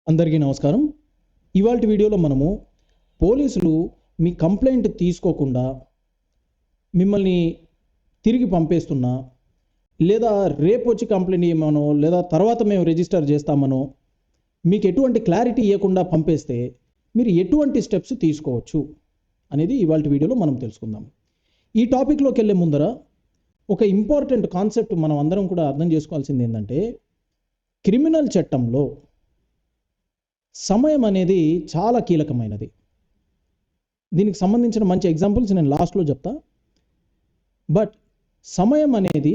అందరికీ నమస్కారం. ఇవాల్టి వీడియోలో మనము పోలీసులు మీ కంప్లైంట్ తీసుకోకుండా మిమ్మల్ని తిరిగి పంపేస్తున్నా, లేదా రేపు వచ్చి కంప్లైంట్ ఇవ్వమనో, లేదా తర్వాత మేము రిజిస్టర్ చేస్తామనో మీకు ఎటువంటి క్లారిటీ ఇవ్వకుండా పంపేస్తే మీరు ఎటువంటి స్టెప్స్ తీసుకోవచ్చు అనేది ఇవాల్టి వీడియోలో మనం తెలుసుకుందాం. ఈ టాపిక్లోకి వెళ్ళే ముందర ఒక ఇంపార్టెంట్ కాన్సెప్ట్ మనం అందరం కూడా అర్థం చేసుకోవాల్సింది ఏంటంటే, క్రిమినల్ చట్టంలో సమయం అనేది చాలా కీలకమైనది. దీనికి సంబంధించిన మంచి ఎగ్జాంపుల్స్ నేను లాస్ట్లో చెప్తా. బట్ సమయం అనేది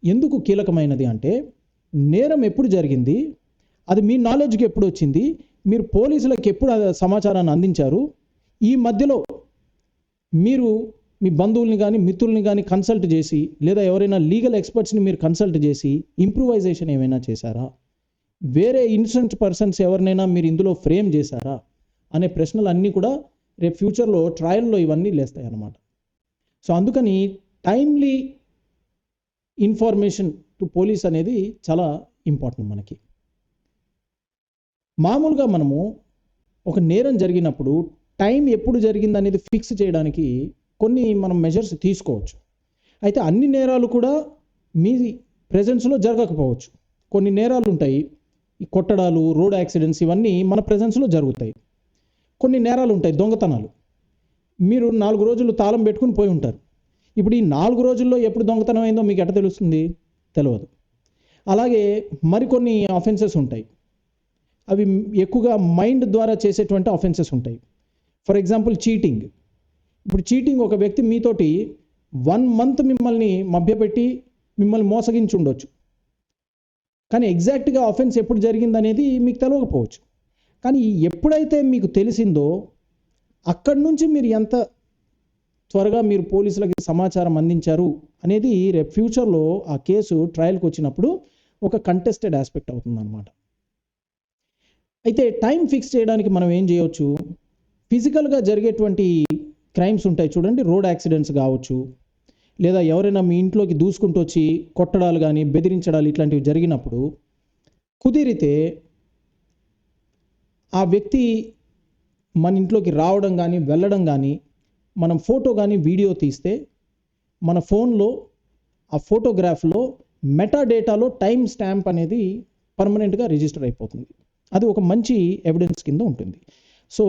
ఎందుకు కీలకమైనది అంటే, నేరం ఎప్పుడు జరిగింది, అది మీ నాలెడ్జ్కి ఎప్పుడు వచ్చింది, మీరు పోలీసులకు ఎప్పుడు సమాచారాన్ని అందించారు, ఈ మధ్యలో మీరు మీ బంధువుల్ని కానీ మిత్రుల్ని కానీ కన్సల్ట్ చేసి, లేదా ఎవరైనా లీగల్ ఎక్స్పర్ట్స్ని మీరు కన్సల్ట్ చేసి ఇంప్రూవైజేషన్ ఏమైనా చేశారా, వేరే ఇన్సెంట్ పర్సన్స్ ఎవరినైనా మీరు ఇందులో ఫ్రేమ్ చేశారా అనే ప్రశ్నలు అన్నీ కూడా రేపు ఫ్యూచర్లో ట్రయల్లో ఇవన్నీ లేస్తాయి అన్నమాట. సో అందుకని టైమ్లీ ఇన్ఫర్మేషన్ టు పోలీస్ అనేది చాలా ఇంపార్టెంట్ మనకి. మామూలుగా మనము ఒక నేరం జరిగినప్పుడు టైం ఎప్పుడు జరిగింది అనేది ఫిక్స్ చేయడానికి కొన్ని మనం మెజర్స్ తీసుకోవచ్చు. అయితే అన్ని నేరాలు కూడా మీ ప్రెజెన్స్లో జరగకపోవచ్చు. కొన్ని నేరాలు ఉంటాయి, ఈ కొట్టడాలు, రోడ్ యాక్సిడెంట్స్, ఇవన్నీ మన ప్రెజెన్స్లో జరుగుతాయి. కొన్ని నేరాలు ఉంటాయి, దొంగతనాలు. మీరు 4 రోజులు తాళం పెట్టుకుని పోయి ఉంటారు. ఇప్పుడు ఈ 4 రోజుల్లో ఎప్పుడు దొంగతనం అయిందో మీకు ఎట్లా తెలుస్తుంది? తెలియదు. అలాగే మరికొన్ని అఫెన్సెస్ ఉంటాయి, అవి ఎక్కువగా మైండ్ ద్వారా చేసేటువంటి అఫెన్సెస్ ఉంటాయి. For example cheating. ఇప్పుడు చీటింగ్, ఒక వ్యక్తి మీతోటి 1 month మిమ్మల్ని మభ్యపెట్టి మిమ్మల్ని మోసగించి ఉండొచ్చు, కానీ ఎగ్జాక్ట్గా అఫెన్స్ ఎప్పుడు జరిగిందనేది మీకు తెలియకపోవచ్చు. కానీ ఎప్పుడైతే మీకు తెలిసిందో అక్కడి నుంచి మీరు ఎంత త్వరగా మీరు పోలీసులకి సమాచారం అందించారు అనేది రేపు ఫ్యూచర్లో ఆ కేసు ట్రయల్కి వచ్చినప్పుడు ఒక కంటెస్టెడ్ ఆస్పెక్ట్ అవుతుంది అన్నమాట. అయితే టైం ఫిక్స్ చేయడానికి మనం ఏం చేయవచ్చు? ఫిజికల్గా జరిగేటువంటి క్రైమ్స్ ఉంటాయి చూడండి, రోడ్ యాక్సిడెంట్స్ కావచ్చు, లేదా ఎవరైనా మీ ఇంట్లోకి దూసుకుంటూ వచ్చి కొట్టడాలు కానీ బెదిరించడాలు ఇట్లాంటివి జరిగినప్పుడు కుదిరితే ఆ వ్యక్తి మన ఇంట్లోకి రావడం కానీ వెళ్ళడం కానీ మనం ఫోటో కానీ వీడియో తీస్తే మన ఫోన్లో ఆ ఫోటోగ్రాఫ్లో మెటా డేటాలో టైం స్టాంప్ అనేది పర్మనెంట్గా రిజిస్టర్ అయిపోతుంది. అది ఒక మంచి ఎవిడెన్స్ కింద ఉంటుంది. సో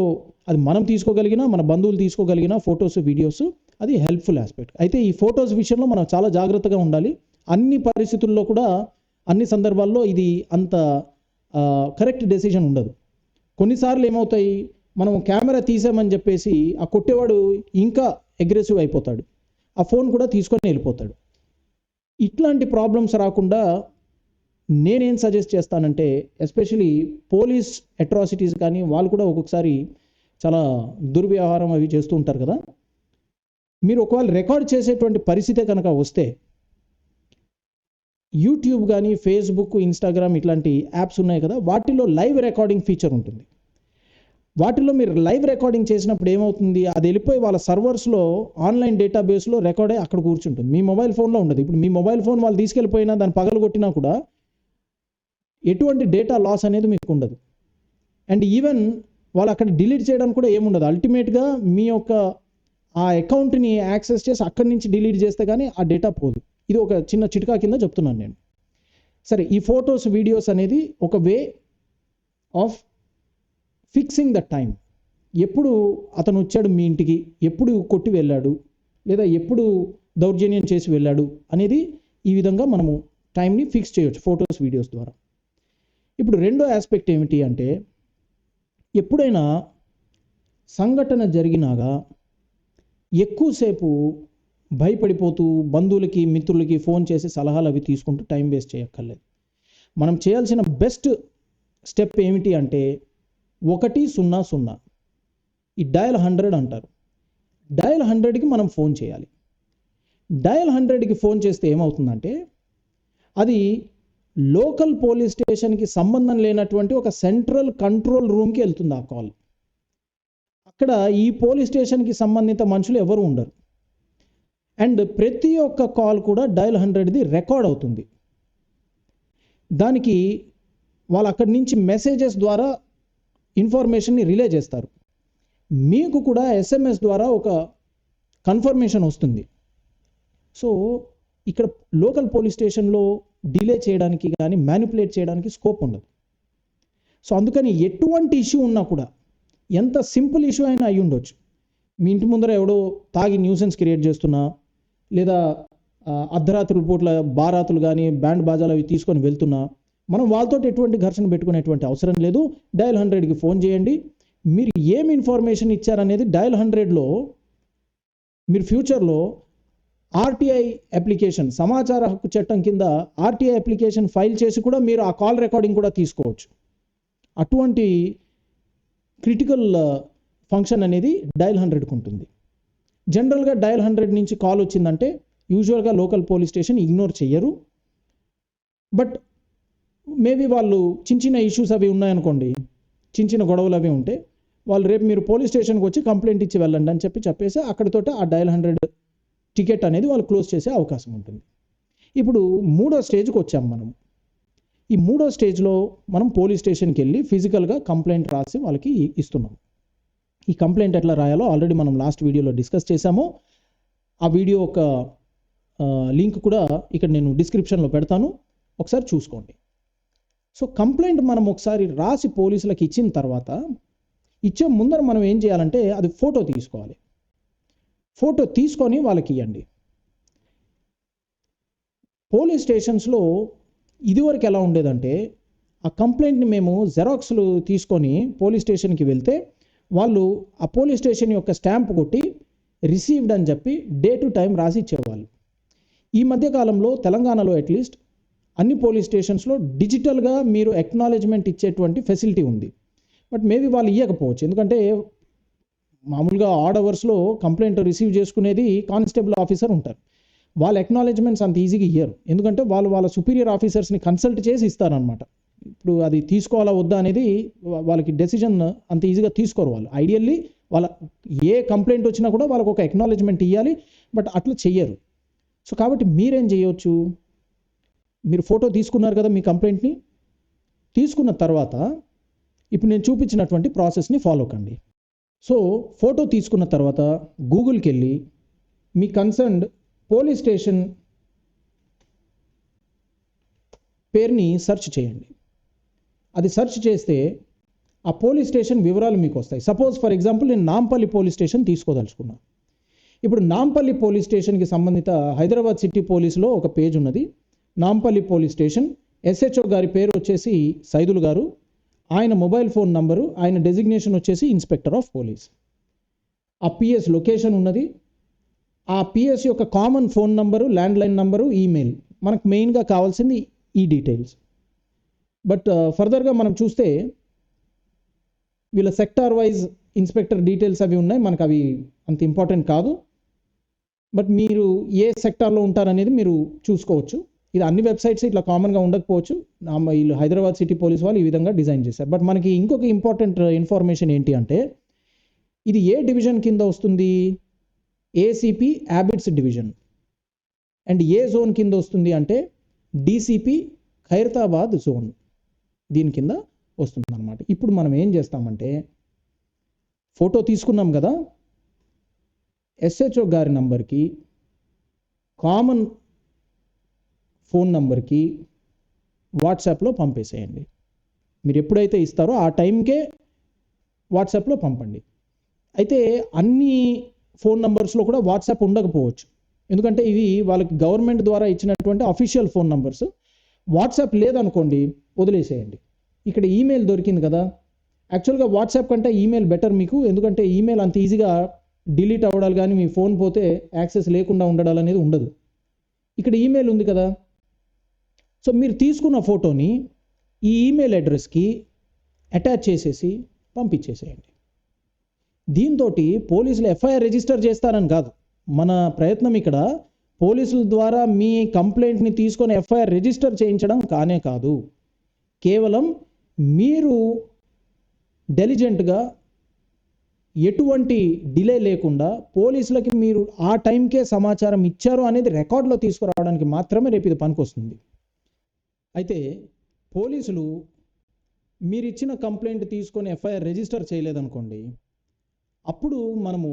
అది మనం తీసుకోగలిగినా, మన బంధువులు తీసుకోగలిగిన ఫొటోస్, వీడియోస్, అది హెల్ప్ఫుల్ ఆస్పెక్ట్. అయితే ఈ ఫొటోస్ విషయంలో మనం చాలా జాగ్రత్తగా ఉండాలి. అన్ని పరిస్థితుల్లో కూడా, అన్ని సందర్భాల్లో ఇది అంత కరెక్ట్ డెసిషన్ ఉండదు. కొన్నిసార్లు ఏమవుతాయి, మనం కెమెరా తీసామని చెప్పేసి ఆ కొట్టేవాడు ఇంకా అగ్రెసివ్ అయిపోతాడు, ఆ ఫోన్ కూడా తీసుకొని వెళ్ళిపోతాడు. ఇట్లాంటి ప్రాబ్లమ్స్ రాకుండా నేనేం సజెస్ట్ చేస్తానంటే, ఎస్పెషలీ పోలీస్ అట్రాసిటీస్ కానీ వాళ్ళు కూడా ఒక్కొక్కసారి చాలా దుర్వ్యవహారం అవి చేస్తూ ఉంటారు కదా. మీరు ఒకవేళ రికార్డ్ చేసేటువంటి పరిస్థితే కనుక వస్తే, యూట్యూబ్ కానీ ఫేస్బుక్, ఇన్స్టాగ్రామ్ ఇట్లాంటి యాప్స్ ఉన్నాయి కదా, వాటిలో లైవ్ రికార్డింగ్ ఫీచర్ ఉంటుంది. వాటిలో మీరు లైవ్ రికార్డింగ్ చేసినప్పుడు ఏమవుతుంది, అది వెళ్ళిపోయి వాళ్ళ సర్వర్స్లో ఆన్లైన్ డేటాబేస్లో రికార్డ్ అయ్యి అక్కడ కూర్చుంటుంది. మీ మొబైల్ ఫోన్లో ఉండదు. ఇప్పుడు మీ మొబైల్ ఫోన్ వాళ్ళు తీసుకెళ్ళిపోయినా, దాన్ని పగలగొట్టినా కూడా ఎటువంటి డేటా లాస్ అనేది మీకు ఉండదు. అండ్ ఈవెన్ వాళ్ళు అక్కడ డిలీట్ చేయడానికి కూడా ఏముండదు. అల్టిమేట్గా మీ యొక్క ఆ అకౌంట్ని యాక్సెస్ చేసి అక్కడి నుంచి డిలీట్ చేస్తే కానీ ఆ డేటా పోదు. ఇది ఒక చిన్న చిట్కా కింద చెప్తున్నాను నేను. సరే, ఈ ఫొటోస్, వీడియోస్ అనేది ఒక way of fixing the time. ఎప్పుడు అతను వచ్చాడు మీ ఇంటికి, ఎప్పుడు కొట్టి వెళ్ళాడు, లేదా ఎప్పుడు దౌర్జన్యం చేసి వెళ్ళాడు అనేది ఈ విధంగా మనము టైంని ఫిక్స్ చేయొచ్చు ఫొటోస్, వీడియోస్ ద్వారా. ఇప్పుడు రెండో ఆస్పెక్ట్ ఏమిటి అంటే, ఎప్పుడైనా సంఘటన జరిగినాగా ఎక్కువసేపు భయపడిపోతూ బంధువులకి, మిత్రులకి ఫోన్ చేసి సలహాలు అవి తీసుకుంటూ టైం వేస్ట్ చేయక్కర్లేదు. మనం చేయాల్సిన బెస్ట్ స్టెప్ ఏమిటి అంటే, 100, ఈ డయల్ 100 అంటారు. డయల్ 100కి మనం ఫోన్ చేయాలి. డయల్ 100కి ఫోన్ చేస్తే ఏమవుతుందంటే, అది లోకల్ పోలీస్ స్టేషన్కి సంబంధం లేనటువంటి ఒక సెంట్రల్ కంట్రోల్ రూమ్కి వెళ్తుంది ఆ కాల్. అక్కడ ఈ పోలీస్ స్టేషన్కి సంబంధిత మనుషులు ఎవరు ఉండరు. అండ్ ప్రతి ఒక్క కాల్ కూడా డయల్ 100ది రికార్డ్ అవుతుంది. దానికి వాళ్ళు అక్కడి నుంచి మెసేజెస్ ద్వారా ఇన్ఫర్మేషన్ని రిలే చేస్తారు. మీకు కూడా ఎస్ఎంఎస్ ద్వారా ఒక కన్ఫర్మేషన్ వస్తుంది. సో ఇక్కడ లోకల్ పోలీస్ స్టేషన్లో డిలే చేయడానికి కానీ మ్యానిపులేట్ చేయడానికి స్కోప్ ఉండదు. సో అందుకని ఎటువంటి ఇష్యూ ఉన్నా కూడా, ఎంత సింపుల్ ఇష్యూ అయినా అయి ఉండొచ్చు, మీ ఇంటి ముందర ఎవడో తాగి న్యూసెన్స్ క్రియేట్ చేస్తున్నా, లేదా అర్ధరాత్రుల పూట్ల బారాతులు కానీ బ్యాండ్ బాజాలు అవి తీసుకొని వెళ్తున్నా, మనం వాళ్ళతో ఎటువంటి ఘర్షణ పెట్టుకునేటువంటి అవసరం లేదు. డయల్ 100కి ఫోన్ చేయండి. మీరు ఏం ఇన్ఫర్మేషన్ ఇచ్చారనేది డయల్ 100లో మీరు ఫ్యూచర్లో ఆర్టీఐ అప్లికేషన్, సమాచార హక్కు చట్టం కింద ఆర్టీఐ అప్లికేషన్ ఫైల్ చేసి కూడా మీరు ఆ కాల్ రికార్డింగ్ కూడా తీసుకోవచ్చు. అటువంటి క్రిటికల్ ఫంక్షన్ అనేది డయల్ 100కి ఉంటుంది. జనరల్గా డయల్ 100 నుంచి కాల్ వచ్చిందంటే యూజువల్గా లోకల్ పోలీస్ స్టేషన్ ఇగ్నోర్ చెయ్యరు. బట్ మేబీ వాళ్ళు చిన్న ఇష్యూస్ అవి ఉన్నాయనుకోండి, చిన్న గొడవలు అవి ఉంటే వాళ్ళు రేపు మీరు పోలీస్ స్టేషన్కి వచ్చి కంప్లైంట్ ఇచ్చి వెళ్ళండి అని చెప్పేసి అక్కడితోటే ఆ డయల్ 100 టికెట్ అనేది వాళ్ళు క్లోజ్ చేసే అవకాశం ఉంటుంది. ఇప్పుడు 3వ స్టేజ్కి వచ్చాం మనం. ఈ 3వ స్టేజ్లో మనం పోలీస్ స్టేషన్కి వెళ్ళి ఫిజికల్గా కంప్లైంట్ రాసి వాళ్ళకి ఇస్తున్నాం. ఈ కంప్లైంట్ ఎట్లా రాయాలో ఆల్రెడీ మనం లాస్ట్ వీడియోలో డిస్కస్ చేశాము. ఆ వీడియో ఒక లింక్ కూడా ఇక్కడ నేను డిస్క్రిప్షన్లో పెడతాను, ఒకసారి చూసుకోండి. సో కంప్లైంట్ మనం ఒకసారి రాసి పోలీసులకు ఇచ్చిన తర్వాత, ఇచ్చే ముందర మనం ఏం చేయాలంటే అది ఫోటో తీసుకోవాలి. ఫోటో తీసుకొని వాళ్ళకి ఇవ్వండి. పోలీస్ స్టేషన్స్లో ఇదివరకు ఎలా ఉండేదంటే, ఆ కంప్లైంట్ని మేము జెరాక్స్లు తీసుకొని పోలీస్ స్టేషన్కి వెళ్తే వాళ్ళు ఆ పోలీస్ స్టేషన్ యొక్క స్టాంప్ కొట్టి రిసీవ్డ్ అని చెప్పి డే టు టైం రాసి ఇచ్చేవాళ్ళు. ఈ మధ్యకాలంలో తెలంగాణలో అట్లీస్ట్ అన్ని పోలీస్ స్టేషన్స్లో డిజిటల్గా మీరు ఎక్నాలెడ్జ్మెంట్ ఇచ్చేటువంటి ఫెసిలిటీ ఉంది. బట్ మేబీ వాళ్ళు ఇవ్వకపోవచ్చు, ఎందుకంటే మామూలుగా ఆడ్ అవర్స్లో కంప్లైంట్ రిసీవ్ చేసుకునేది కానిస్టేబుల్ ఆఫీసర్ ఉంటారు. వాళ్ళ ఎక్నాలెడ్జ్మెంట్స్ అంత ఈజీగా ఇయ్యరు, ఎందుకంటే వాళ్ళ సుపీరియర్ ఆఫీసర్స్ని కన్సల్ట్ చేసి ఇస్తారనమాట. ఇప్పుడు అది తీసుకోవాలా వద్దా అనేది వాళ్ళకి డెసిజన్ అంత ఈజీగా తీసుకోరు వాళ్ళు. ఐడియల్లీ వాళ్ళ ఏ కంప్లైంట్ వచ్చినా కూడా వాళ్ళకు ఒక ఎక్నాలెడ్జ్మెంట్ ఇవ్వాలి, బట్ అట్లా చెయ్యరు. సో కాబట్టి మీరేం చేయొచ్చు, మీరు ఫోటో తీసుకున్నారు కదా మీ కంప్లైంట్ని, తీసుకున్న తర్వాత ఇప్పుడు నేను చూపించినటువంటి ప్రాసెస్ని ఫాలో కండి. సో ఫోటో తీసుకున్న తర్వాత గూగుల్కి వెళ్ళి మీ కన్సర్న్డ్ పోలీస్ స్టేషన్ పేరుని సెర్చ్ చేయండి. అది సెర్చ్ చేస్తే ఆ పోలీస్ స్టేషన్ వివరాలు మీకు వస్తాయి. సపోజ్ ఫర్ ఎగ్జాంపుల్ నేను నాంపల్లి పోలీస్ స్టేషన్ తీసుకోదలుచుకున్నాను. ఇప్పుడు నాంపల్లి పోలీస్ స్టేషన్కి సంబంధిత హైదరాబాద్ సిటీ పోలీసులో ఒక పేజ్ ఉన్నది, నాంపల్లి పోలీస్ స్టేషన్. ఎస్హెచ్ఓ గారి పేరు వచ్చేసి సైదులు గారు, ఆయన మొబైల్ ఫోన్ నంబరు, ఆయన డెసిగ్నేషన్ వచ్చేసి ఇన్స్పెక్టర్ ఆఫ్ పోలీస్. ఆ పిఎస్ లొకేషన్ ఉన్నది, ఆ పిఎస్ యొక్క common phone number, landline number, email. మనకు మెయిన్గా కావాల్సింది ఈ డీటెయిల్స్. బట్ ఫర్దర్గా మనం చూస్తే వీళ్ళ సెక్టార్ వైజ్ ఇన్స్పెక్టర్ డీటెయిల్స్ అవి ఉన్నాయి, మనకు అవి అంత ఇంపార్టెంట్ కాదు. బట్ మీరు ఏ సెక్టార్లో ఉంటారనేది మీరు చూసుకోవచ్చు. ఇది అన్ని వెబ్సైట్స్ ఇట్లా కామన్గా ఉండకపోవచ్చు, వీళ్ళు హైదరాబాద్ సిటీ పోలీస్ వాళ్ళు ఈ విధంగా డిజైన్ చేశారు. బట్ మనకి ఇంకొక ఇంపార్టెంట్ ఇన్ఫర్మేషన్ ఏంటి అంటే, ఇది ఏ డివిజన్ కింద వస్తుంది, ACP habits division. And A zone కింద వస్తుంది అంటే డీసీపీ ఖైరతాబాద్ జోన్, దీని కింద వస్తుంది అన్నమాట. ఇప్పుడు మనం ఏం చేస్తామంటే, ఫోటో తీసుకున్నాం కదా, ఎస్హెచ్ఓ గారి నంబర్కి, కామన్ ఫోన్ నంబర్కి వాట్సాప్లో పంపేసేయండి. మీరు ఎప్పుడైతే ఇస్తారో ఆ టైంకే వాట్సాప్లో పంపండి. అయితే అన్ని ఫోన్ నంబర్స్లో కూడా వాట్సాప్ ఉండకపోవచ్చు, ఎందుకంటే ఇవి వాళ్ళకి గవర్నమెంట్ ద్వారా ఇచ్చినటువంటి అఫీషియల్ ఫోన్ నంబర్స్. వాట్సాప్ లేదనుకోండి, వదిలేసేయండి. ఇక్కడ ఈమెయిల్ దొరికింది కదా, యాక్చువల్గా వాట్సాప్ కంటే ఈమెయిల్ బెటర్ మీకు, ఎందుకంటే ఈమెయిల్ అంత ఈజీగా డిలీట్ అవ్వడాలు కానీ మీ ఫోన్ పోతే యాక్సెస్ లేకుండా ఉండడాలు అనేది ఉండదు. ఇక్కడ ఈమెయిల్ ఉంది కదా, సో మీరు తీసుకున్న ఫోటోని ఈ ఈమెయిల్ అడ్రస్కి అటాచ్ చేసేసి పంపించేసేయండి. దీంతో పోలీసులు ఎఫ్ఐఆర్ రిజిస్టర్ చేస్తారని కాదు, మన ప్రయత్నం ఇక్కడ పోలీసుల ద్వారా మీ కంప్లైంట్ని తీసుకొని ఎఫ్ఐఆర్ రిజిస్టర్ చేయించడం కానే కాదు. కేవలం మీరు డెలిజెంట్గా ఎటువంటి డిలే లేకుండా పోలీసులకి మీరు ఆ టైంకే సమాచారం ఇచ్చారు అనేది రికార్డులో తీసుకురావడానికి మాత్రమే రేపు ఇది పనికొస్తుంది. అయితే పోలీసులు మీరు ఇచ్చిన కంప్లైంట్ తీసుకొని ఎఫ్ఐఆర్ రిజిస్టర్ చేయలేదనుకోండి, అప్పుడు మనము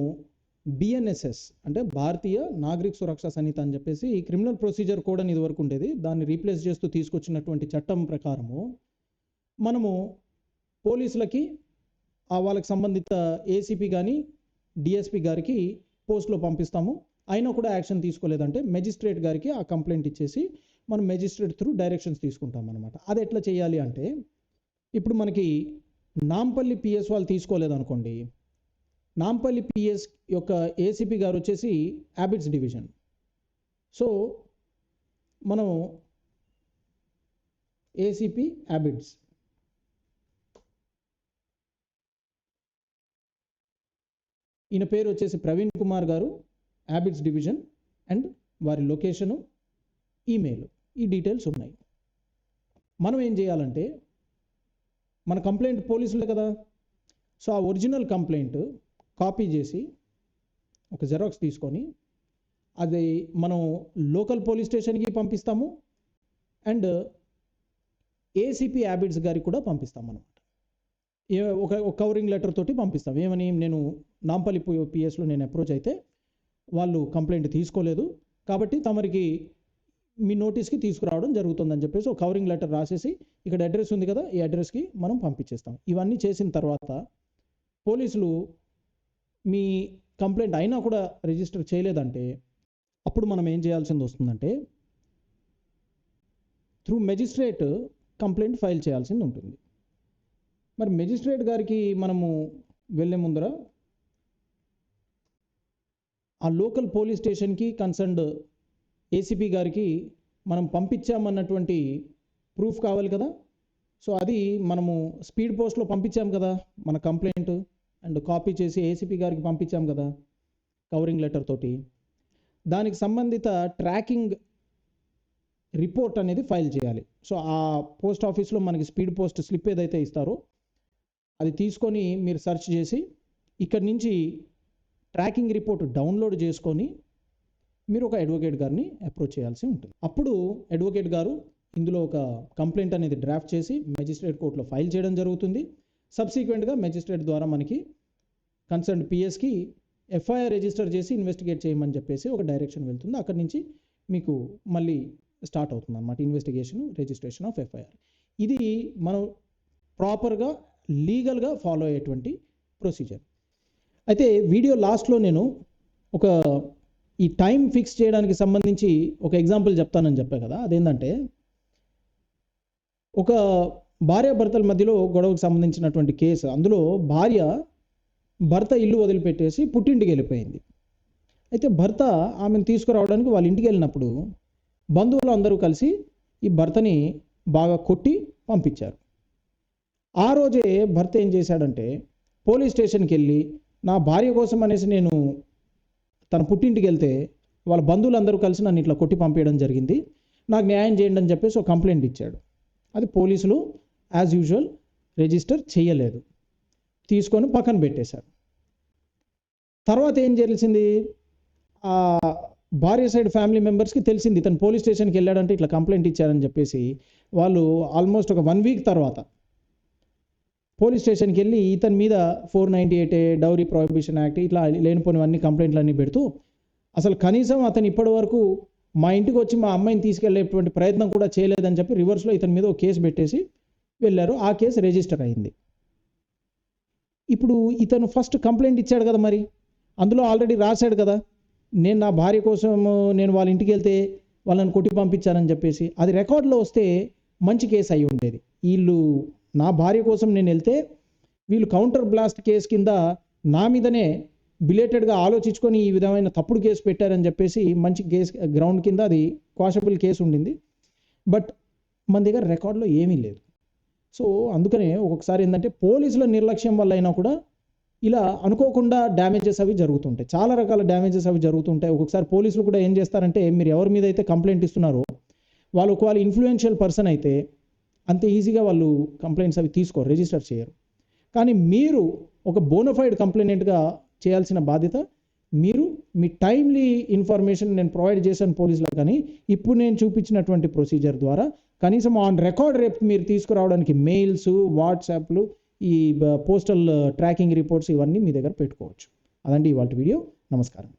బిఎన్ఎస్ఎస్ అంటే భారతీయ నాగరిక సురక్షా సమితి అని చెప్పేసి క్రిమినల్ ప్రొసీజర్ కోడ్ అని ఇదివరకు ఉండేది, దాన్ని రీప్లేస్ చేస్తూ తీసుకొచ్చినటువంటి చట్టం ప్రకారము మనము పోలీసులకి వాళ్ళకి సంబంధిత ఏసీపీ కానీ డిఎస్పీ గారికి పోస్ట్లో పంపిస్తాము. అయినా కూడా యాక్షన్ తీసుకోలేదంటే మెజిస్ట్రేట్ గారికి ఆ కంప్లైంట్ ఇచ్చేసి మనం మెజిస్ట్రేట్ త్రూ డైరెక్షన్స్ తీసుకుంటాం అనమాట. అది ఎట్లా చేయాలి అంటే, ఇప్పుడు మనకి నాంపల్లి పిఎస్ వాళ్ళు తీసుకోలేదనుకోండి, నాంపల్లి పిఎస్ యొక్క ఏసీపీ గారు వచ్చేసి హ్యాబిట్స్ డివిజన్. సో మనం ఏసీపీ హ్యాబిట్స్, ఈయన పేరు వచ్చేసి ప్రవీణ్ కుమార్ గారు, హ్యాబిట్స్ డివిజన్, అండ్ వారి లొకేషను, ఈమెయిల్, ఈ డీటెయిల్స్ ఉన్నాయి. మనం ఏం చేయాలంటే, మన కంప్లైంట్ పోలీసులే కదా, సో ఆ ఒరిజినల్ కంప్లైంట్ కాపీ చేసి ఒక జెరాక్స్ తీసుకొని అది మనం లోకల్ పోలీస్ స్టేషన్కి పంపిస్తాము అండ్ ఏసీపీ హ్యాబిట్స్ గారికి కూడా పంపిస్తాం అనమాట. ఒక కవరింగ్ లెటర్ తోటి పంపిస్తాం. ఏమని, నేను నాంపల్లి పిఎస్లో నేను అప్రోచ్ అయితే వాళ్ళు కంప్లైంట్ తీసుకోలేదు కాబట్టి తమరికి మీ నోటీస్కి తీసుకురావడం జరుగుతుందని చెప్పేసి ఒక కవరింగ్ లెటర్ రాసేసి ఇక్కడ అడ్రస్ ఉంది కదా, ఈ అడ్రస్కి మనం పంపించేస్తాం. ఇవన్నీ చేసిన తర్వాత పోలీసులు మీ కంప్లైంట్ అయినా కూడా రిజిస్టర్ చేయలేదంటే అప్పుడు మనం ఏం చేయాల్సింది వస్తుందంటే, త్రూ మెజిస్ట్రేట్ కంప్లైంట్ ఫైల్ చేయాల్సింది ఉంటుంది. మరి మెజిస్ట్రేట్ గారికి మనము వెళ్ళే ముందర ఆ లోకల్ పోలీస్ స్టేషన్కి కన్సర్న్డ్ ఏసీపీ గారికి మనం పంపించామన్నటువంటి ప్రూఫ్ కావాలి కదా. సో అది మనము స్పీడ్ పోస్ట్లో పంపించాం కదా మన కంప్లైంట్, అండ్ కాపీ చేసి ఏసీపీ గారికి పంపించాం కదా కవరింగ్ లెటర్ తోటి. దానికి సంబంధిత ట్రాకింగ్ రిపోర్ట్ అనేది ఫైల్ చేయాలి. సో ఆ పోస్ట్ ఆఫీస్లో మనకి స్పీడ్ పోస్ట్ స్లిప్ ఏదైతే ఇస్తారో అది తీసుకొని మీరు సెర్చ్ చేసి ఇక్కడి నుంచి ట్రాకింగ్ రిపోర్ట్ డౌన్లోడ్ చేసుకొని మీరు ఒక అడ్వకేట్ గారిని అప్రోచ్ చేయాల్సి ఉంటుంది. అప్పుడు అడ్వకేట్ గారు ఇందులో ఒక కంప్లైంట్ అనేది డ్రాఫ్ట్ చేసి మెజిస్ట్రేట్ కోర్టులో ఫైల్ చేయడం జరుగుతుంది. సబ్సిక్వెంట్గా మెజిస్ట్రేట్ ద్వారా మనకి కన్సర్న్ పిఎస్కి ఎఫ్ఐఆర్ రిజిస్టర్ చేసి ఇన్వెస్టిగేట్ చేయమని చెప్పేసి ఒక డైరెక్షన్ వెళ్తుంది. అక్కడి నుంచి మీకు మళ్ళీ స్టార్ట్ అవుతుంది అన్నమాట ఇన్వెస్టిగేషన్, రిజిస్ట్రేషన్ ఆఫ్ ఎఫ్ఐఆర్. ఇది మనం ప్రాపర్గా లీగల్గా ఫాలో అయ్యేటువంటి ప్రొసీజర్. అయితే వీడియో లాస్ట్లో నేను ఒక ఈ టైం ఫిక్స్ చేయడానికి సంబంధించి ఒక ఎగ్జాంపుల్ చెప్తానని చెప్పా కదా. అదేంటంటే, ఒక భార్యాభర్తల మధ్యలో గొడవకు సంబంధించినటువంటి కేసు. అందులో భార్య భర్త ఇల్లు వదిలిపెట్టేసి పుట్టింటికి వెళ్ళిపోయింది. అయితే భర్త ఆమెను తీసుకురావడానికి వాళ్ళ ఇంటికి వెళ్ళినప్పుడు బంధువులు అందరూ కలిసి ఈ భర్తని బాగా కొట్టి పంపించారు. ఆ రోజే భర్త ఏం చేశాడంటే, పోలీస్ స్టేషన్కి వెళ్ళి నా భార్య కోసం అనేసి నేను తన పుట్టింటికి వెళ్తే వాళ్ళ బంధువులు అందరూ కలిసి నన్ను ఇట్లా కొట్టి పంపించడం జరిగింది, నాకు న్యాయం చేయండి అని చెప్పేసి ఒక కంప్లైంట్ ఇచ్చాడు. అది పోలీసులు యాజ్ యూజువల్ రిజిస్టర్ చేయలేదు, తీసుకొని పక్కన పెట్టేశారు. తర్వాత ఏం జరిగింది, ఆ భార్య సైడ్ ఫ్యామిలీ మెంబర్స్కి తెలిసింది ఇతను పోలీస్ స్టేషన్కి వెళ్ళాడంటే ఇట్లా కంప్లైంట్ ఇచ్చారని చెప్పేసి వాళ్ళు ఆల్మోస్ట్ ఒక 1 వీక్ తర్వాత పోలీస్ స్టేషన్కి వెళ్ళి ఇతని మీద 498 డౌరీ ప్రొహిబిషన్ యాక్ట్ ఇట్లా లేనిపోయినవన్నీ కంప్లైంట్లు అన్నీ పెడుతూ అసలు కనీసం అతను ఇప్పటి వరకు మా ఇంటికి వచ్చి మా అమ్మాయిని తీసుకెళ్లేటువంటి ప్రయత్నం కూడా చేయలేదని చెప్పి రివర్స్లో ఇతని మీద ఒక కేసు పెట్టేసి వెళ్ళారు. ఆ కేసు రిజిస్టర్ అయింది. ఇప్పుడు ఇతను ఫస్ట్ కంప్లైంట్ ఇచ్చాడు కదా, మరి అందులో ఆల్రెడీ రాశాడు కదా, నేను నా భార్య కోసం నేను వాళ్ళ ఇంటికి వెళ్తే వాళ్ళని కొట్టి పంపించానని చెప్పేసి. అది రికార్డులో వస్తే మంచి కేసు అయి ఉండేది. వీళ్ళు నా భార్య కోసం నేను వెళ్తే వీళ్ళు కౌంటర్ బ్లాస్ట్ కేసు కింద నా మీదనే బిలేటెడ్గా ఆలోచించుకొని ఈ విధమైన తప్పుడు కేసు పెట్టారని చెప్పేసి మంచి కేసు గ్రౌండ్ కింద అది క్వాషబుల్ కేసు ఉండింది. బట్ మన దగ్గర రికార్డులో ఏమీ లేదు. సో అందుకనే ఒక్కొక్కసారి ఏంటంటే పోలీసుల నిర్లక్ష్యం వల్ల అయినా కూడా ఇలా అనుకోకుండా డ్యామేజెస్ అవి జరుగుతుంటాయి. చాలా రకాల డ్యామేజెస్ అవి జరుగుతుంటాయి. ఒక్కొక్కసారి పోలీసులు కూడా ఏం చేస్తారంటే, మీరు ఎవరి మీద అయితే కంప్లైంట్ ఇస్తున్నారో వాళ్ళు ఒకవేళ ఇన్ఫ్లుయెన్షియల్ పర్సన్ అయితే అంత ఈజీగా వాళ్ళు కంప్లైంట్స్ అవి తీసుకోరు, రిజిస్టర్ చేయరు. కానీ మీరు ఒక బోనఫైడ్ కంప్లైనెంట్గా చేయాల్సిన బాధ్యత మీరు మీ టైమ్లీ ఇన్ఫర్మేషన్ నేను ప్రొవైడ్ చేశాను పోలీసులకు, కానీ ఇప్పుడు నేను చూపించినటువంటి ప్రొసీజర్ ద్వారా కనీసం ఆన్ రికార్డ్ రేపు మీరు తీసుకురావడానికి మెయిల్స్, వాట్సాప్లు, ఈ పోస్టల్ ట్రాకింగ్ రిపోర్ట్స్ ఇవన్నీ మీ దగ్గర పెట్టుకోవచ్చు. అదండి ఇవాళ వీడియో. నమస్కారం.